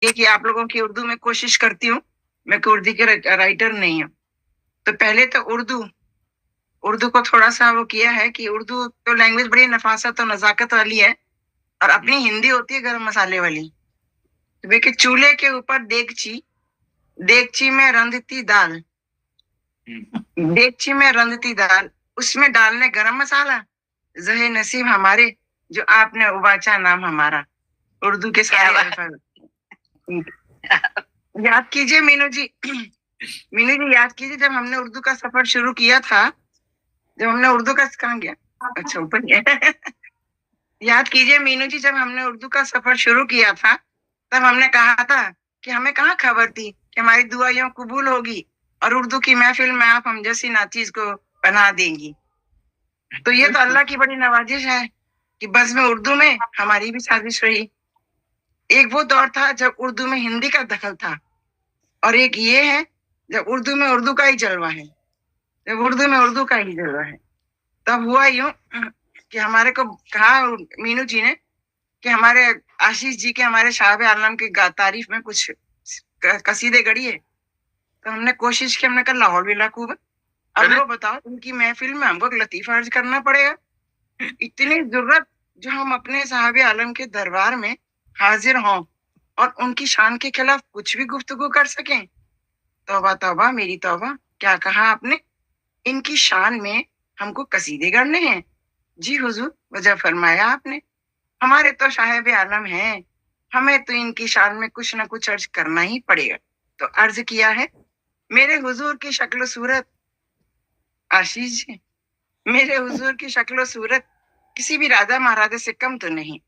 कि आप लोगों की उर्दू में कोशिश करती हूँ, मैं कोई उर्दू के राइटर नहीं हूँ। तो पहले तो उर्दू को थोड़ा सा वो किया है कि उर्दू तो लैंग्वेज बड़ी नफासत और नजाकत वाली है, और अपनी हिंदी होती है गरम मसाले वाली। तो देखिए, चूल्हे के ऊपर देगची में रंधती दाल, देगची में रंधती दाल, उसमें डालने गरम मसाला, जहे नसीब हमारे जो आपने उबाचा नाम हमारा। उर्दू के सारे अल्फाज याद कीजिए मीनू जी। मीनू जी याद कीजिए, जब हमने उर्दू का सफर शुरू किया था, जब हमने उर्दू का कहाँ गया, अच्छा ऊपर गया। याद कीजिए मीनू जी, जब हमने उर्दू का सफर शुरू किया था, तब हमने कहा था कि हमें कहाँ खबर थी कि हमारी दुआ यूं कबूल होगी और उर्दू की महफिल में आप हम जैसी नाचीज को बना देंगी। तो ये तो अल्लाह की बड़ी नवाजिश है कि बस में उर्दू में हमारी भी साजिश रही। एक वो दौर था जब उर्दू में हिंदी का दखल था, और एक ये है जब उर्दू में उर्दू का ही जलवा है, जब उर्दू में उर्दू का ही जलवा है। तब हुआ यूं कि हमारे को कहा मीनू जी ने कि हमारे आशीष जी के, हमारे शाहब आलम की तारीफ में कुछ कसीदे गढ़िए। तो हमने कोशिश की, हमने कहा लाहौल भी खूब है, अब वो बताओ उनकी महफिल में हमको लतीफा अर्ज करना पड़ेगा। इतनी जरूरत जो हम अपने साहब आलम के दरबार में हाजिर हों और उनकी शान के खिलाफ कुछ भी गुफ्तगू कर सकें। तौबा तौबा मेरी तौबा, क्या कहा आपने? इनकी शान में हमको कसीदे गढ़ने हैं? जी हुजूर, वजह फरमाया आपने, हमारे तो साहिब आलम हैं, हमें तो इनकी शान में कुछ ना कुछ अर्ज करना ही पड़ेगा। तो अर्ज किया है, मेरे हुजूर की शक्ल सूरत, आशीष जी, मेरे हुजूर की शक्ल सूरत किसी भी राजा महाराजा से कम तो नहीं।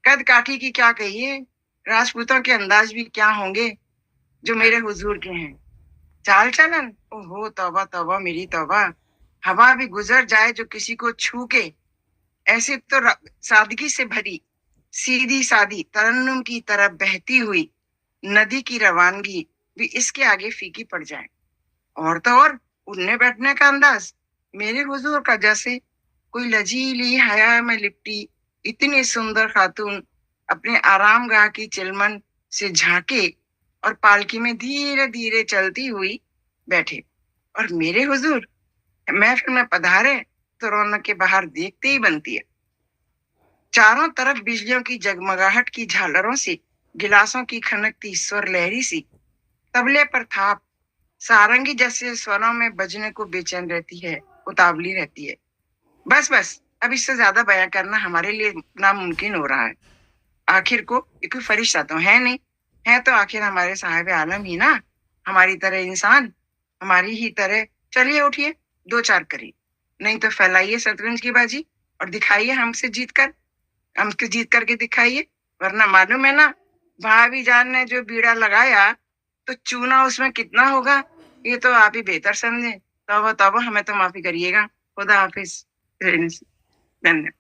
कद काठी की क्या कहिए, राजपूतों के अंदाज भी क्या होंगे जो मेरे हुजूर के हैं। चाल चलन, ओहो तौबा तौबा मेरी तौबा, हवा भी गुजर जाए जो किसी को छू के, ऐसे तो सादगी से भरी सीधी सादी तरन्नुम की तरह बहती हुई नदी की रवानगी भी इसके आगे फीकी पड़ जाए। और तो और उड़ने बैठने का अंदाज मेरे हुजूर का जैसे कोई लजीली हया में लिपटी इतनी सुंदर खातून अपने आरामगाह की चिलमन से झांके और पालकी में धीरे धीरे चलती हुई बैठे, और मेरे हुजूर महफिल में पधारे तो रौनक के बाहर देखते ही बनती है। चारों तरफ बिजलियों की जगमगाहट की झालरों से, गिलासों की खनकती स्वर लहरी सी, तबले पर थाप सारंगी जैसे स्वरों में बजने को बेचैन रहती है, उतावली रहती है। बस बस, अब इससे ज्यादा बयां करना हमारे लिए नामुमकिन हो रहा है। आखिर को ये कोई फरिश्ता तो है नहीं, है तो आखिर हमारे साहिब आलम ही ना, हमारी तरह इंसान, हमारी ही तरह। चलिए उठिए, दो चार करिए, नहीं तो फैलाइए शतरंज की बाजी और दिखाइए हमसे जीत करके दिखाइए, वरना मालूम है ना, भाभी जान ने जो बीड़ा लगाया तो चूना उसमें कितना होगा, ये तो आप ही बेहतर समझे। तौबा तौबा, हमें तो माफी करिएगा। खुदा हाफिज। धन्यवाद।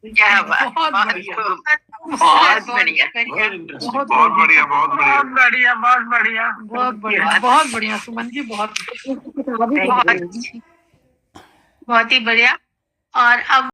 क्या बात, बहुत बढ़िया, बहुत बढ़िया, बहुत बढ़िया, बहुत बढ़िया, बहुत बढ़िया, बहुत बढ़िया, बहुत बढ़िया सुमन जी, बहुत बहुत ही बढ़िया। और अब